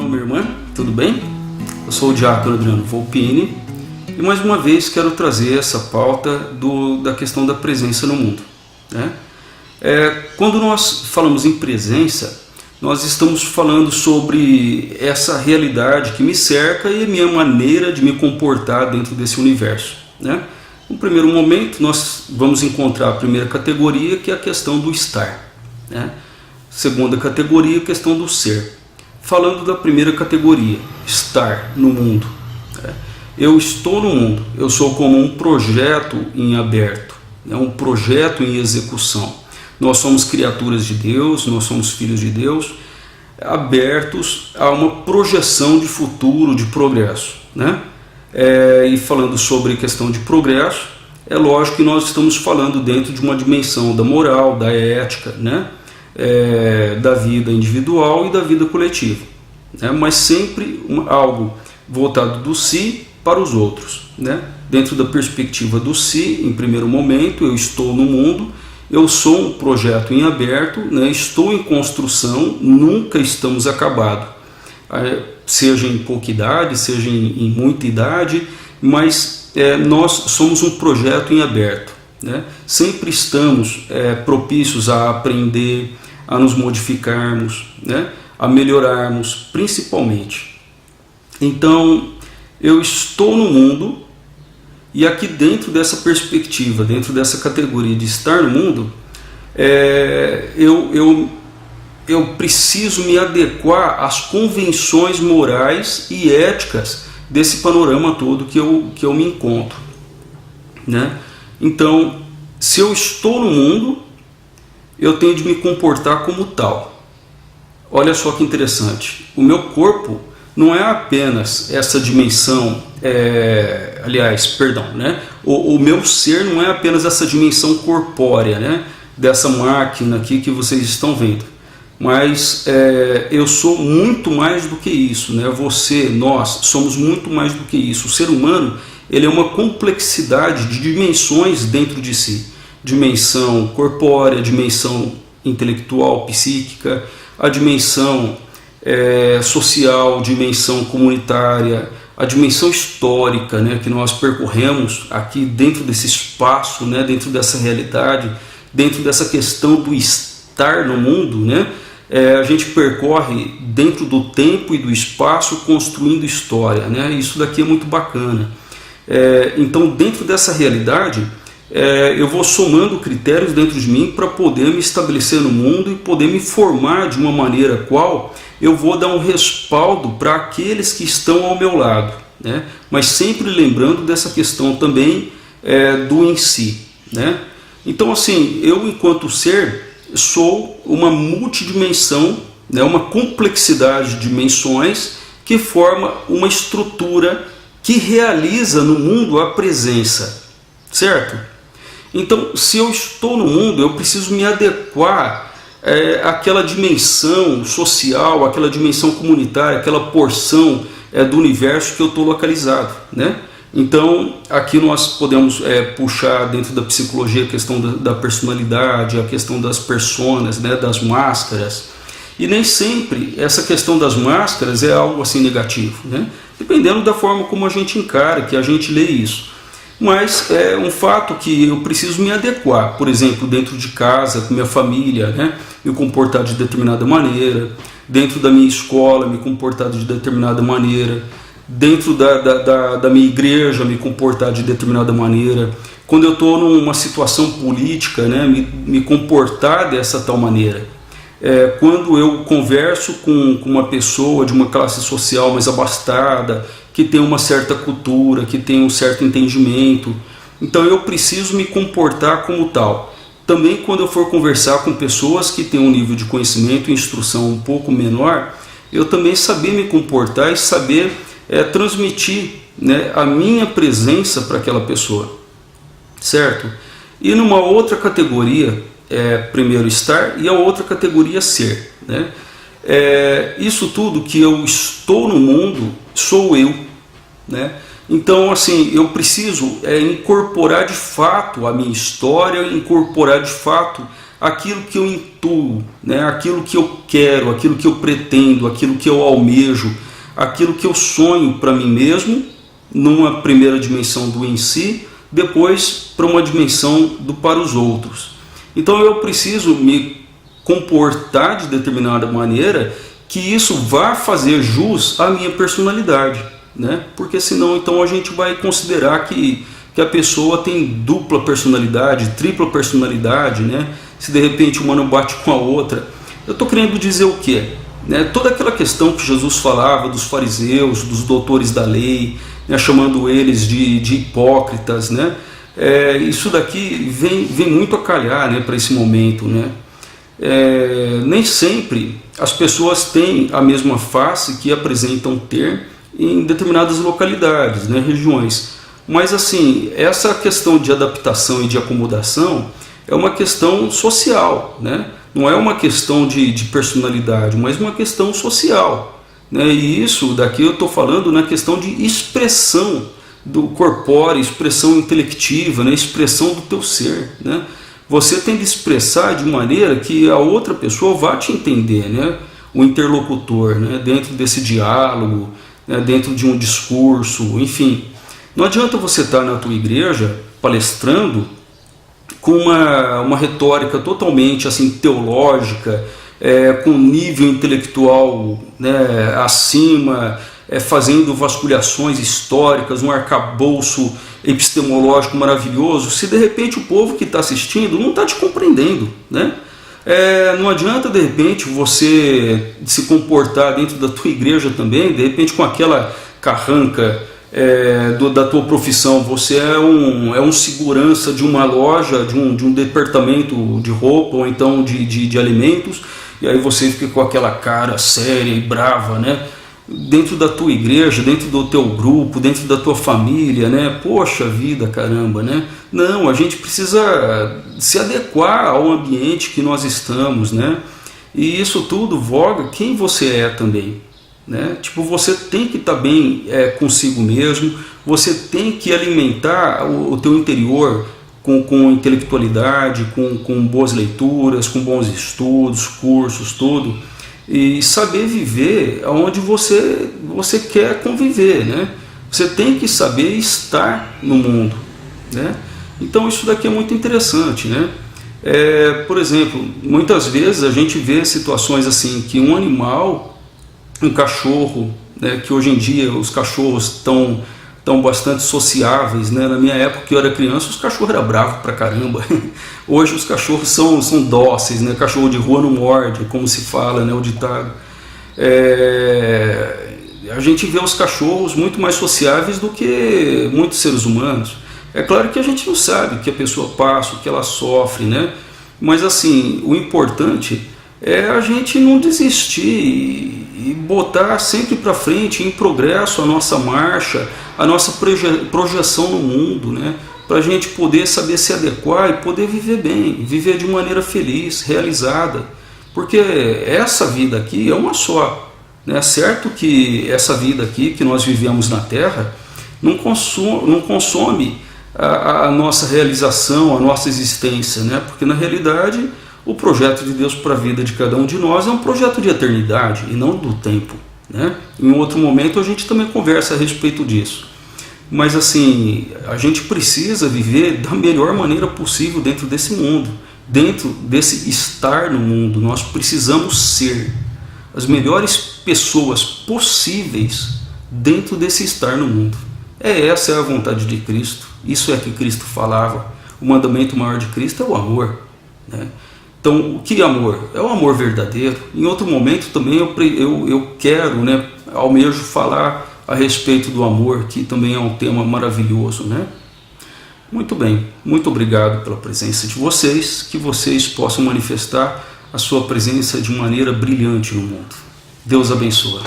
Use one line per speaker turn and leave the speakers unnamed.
irmão, minha irmã, tudo bem? Eu sou o diácono Adriano Volpini e mais uma vez quero trazer essa pauta da questão da presença no mundo, né? Quando nós falamos em presença, nós estamos falando sobre essa realidade que me cerca e a minha maneira de me comportar dentro desse universo, né? No primeiro momento nós vamos encontrar a primeira categoria, que é a questão do estar, né? Segunda categoria, a questão do ser. Falando da primeira categoria, estar no mundo, né? Eu estou no mundo, eu sou como um projeto em aberto, né? Um projeto em execução. Nós somos criaturas de Deus, nós somos filhos de Deus, abertos a uma projeção de futuro, de progresso, né? E falando sobre a questão de progresso, é lógico que nós estamos falando dentro de uma dimensão da moral, da ética, né? Da vida individual e da vida coletiva, né? Mas sempre algo voltado do si para os outros, né? Dentro da perspectiva do si, em primeiro momento, eu estou no mundo, eu sou um projeto em aberto, né? Estou em construção, nunca estamos acabados, seja em pouca idade, seja em muita idade, mas nós somos um projeto em aberto, né? Sempre estamos propícios a aprender, a nos modificarmos, né? A melhorarmos, principalmente. Então, eu estou no mundo, e aqui dentro dessa perspectiva, dentro dessa categoria de estar no mundo, eu preciso me adequar às convenções morais e éticas desse panorama todo que eu me encontro, né? Então, se eu estou no mundo, eu tenho de me comportar como tal. Olha só que interessante, o meu corpo não é apenas essa dimensão, né? O meu ser não é apenas essa dimensão corpórea, né? Dessa máquina aqui que vocês estão vendo, mas eu sou muito mais do que isso, né? Você, nós somos muito mais do que isso. O ser humano, ele é uma complexidade de dimensões dentro de si. Dimensão corpórea, dimensão intelectual, psíquica, a dimensão social, dimensão comunitária, a dimensão histórica, né, que nós percorremos aqui dentro desse espaço, né, dentro dessa realidade, dentro dessa questão do estar no mundo, né? A gente percorre dentro do tempo e do espaço construindo história, né? Isso daqui é muito bacana. Então, dentro dessa realidade, eu vou somando critérios dentro de mim para poder me estabelecer no mundo e poder me formar de uma maneira qual eu vou dar um respaldo para aqueles que estão ao meu lado, né? Mas sempre lembrando dessa questão também do em si, né? Então, assim, eu enquanto ser sou uma multidimensão, né? Uma complexidade de dimensões que forma uma estrutura que realiza no mundo a presença, certo? Então, se eu estou no mundo, eu preciso me adequar àquela dimensão social, àquela dimensão comunitária, aquela porção do universo que eu estou localizado, né? Então, aqui nós podemos puxar dentro da psicologia a questão da personalidade, a questão das personas, né, das máscaras. E nem sempre essa questão das máscaras é algo assim negativo, né? Dependendo da forma como a gente encara, que a gente lê isso. Mas é um fato que eu preciso me adequar, por exemplo, dentro de casa, com minha família, né, me comportar de determinada maneira, dentro da minha escola, me comportar de determinada maneira, dentro da minha igreja, me comportar de determinada maneira, quando eu estou numa situação política, né, me comportar dessa tal maneira. Quando eu converso com uma pessoa de uma classe social mais abastada, que tem uma certa cultura, que tem um certo entendimento, então eu preciso me comportar como tal. Também quando eu for conversar com pessoas que têm um nível de conhecimento e instrução um pouco menor, eu também saber me comportar e saber transmitir, né, a minha presença para aquela pessoa, certo? E numa outra categoria, primeiro estar, e a outra categoria ser, né? Isso tudo que eu estou no mundo, sou eu, né? Então, assim, eu preciso incorporar de fato a minha história, incorporar de fato aquilo que eu intuo, né? Aquilo que eu quero, aquilo que eu pretendo, aquilo que eu almejo, aquilo que eu sonho para mim mesmo, numa primeira dimensão do em si, depois para uma dimensão do para os outros. Então eu preciso me comportar de determinada maneira que isso vá fazer jus à minha personalidade, né? Porque senão então a gente vai considerar que a pessoa tem dupla personalidade, tripla personalidade, né? Se de repente uma não bate com a outra. Eu estou querendo dizer o quê? Né? Toda aquela questão que Jesus falava dos fariseus, dos doutores da lei, né? Chamando eles de hipócritas, né? Isso daqui vem muito a calhar, né? Para esse momento, né? Nem sempre as pessoas têm a mesma face que apresentam ter em determinadas localidades, né? Regiões. Mas assim, essa questão de adaptação e de acomodação é uma questão social, né? Não é uma questão de personalidade, mas uma questão social, né? E isso daqui eu estou falando na questão de expressão do corpóreo, expressão intelectiva, né? Expressão do teu ser, né? Você tem de expressar de maneira que a outra pessoa vá te entender, né? O interlocutor, né? Dentro desse diálogo, né? Dentro de um discurso, enfim. Não adianta você estar na tua igreja palestrando com uma retórica totalmente assim, teológica, com nível intelectual, né, acima, fazendo vasculhações históricas, um arcabouço epistemológico maravilhoso, se de repente o povo que está assistindo não está te compreendendo, né? Não adianta de repente você se comportar dentro da tua igreja também, de repente com aquela carranca da tua profissão. Você é um segurança de uma loja, de um departamento de roupa ou então de alimentos, e aí você fica com aquela cara séria e brava, né? Dentro da tua igreja, dentro do teu grupo, dentro da tua família, né? Poxa vida, caramba, né? Não, a gente precisa se adequar ao ambiente que nós estamos, né? E isso tudo voga quem você é também, né? Tipo, você tem que estar bem consigo mesmo, você tem que alimentar o teu interior com intelectualidade, com boas leituras, com bons estudos, cursos, tudo, e saber viver onde você quer conviver, né? Você tem que saber estar no mundo, né? Então isso daqui é muito interessante, né? Por exemplo, muitas vezes a gente vê situações assim que um animal, um cachorro, né, que hoje em dia os cachorros estão bastante sociáveis, né? Na minha época que eu era criança, os cachorros eram bravos pra caramba. Hoje os cachorros são dóceis, né? Cachorro de rua não morde, como se fala, né? O ditado. A gente vê os cachorros muito mais sociáveis do que muitos seres humanos. É claro que a gente não sabe o que a pessoa passa, o que ela sofre, né? Mas assim, o importante é a gente não desistir e botar sempre para frente, em progresso, a nossa marcha, a nossa projeção no mundo, né? Para a gente poder saber se adequar e poder viver bem, viver de maneira feliz, realizada. Porque essa vida aqui é uma só, né? Certo que essa vida aqui que nós vivemos na Terra não consome a nossa realização, a nossa existência, né? Porque na realidade o projeto de Deus para a vida de cada um de nós é um projeto de eternidade e não do tempo, né? Em outro momento a gente também conversa a respeito disso. Mas assim, a gente precisa viver da melhor maneira possível dentro desse mundo, dentro desse estar no mundo. Nós precisamos ser as melhores pessoas possíveis dentro desse estar no mundo. Essa é a vontade de Cristo, isso é que Cristo falava. O mandamento maior de Cristo é o amor, né? Então, o que é amor? É o amor verdadeiro. Em outro momento também eu quero, né, almejo falar a respeito do amor, que também é um tema maravilhoso, né? Muito bem, muito obrigado pela presença de vocês, que vocês possam manifestar a sua presença de maneira brilhante no mundo. Deus abençoe.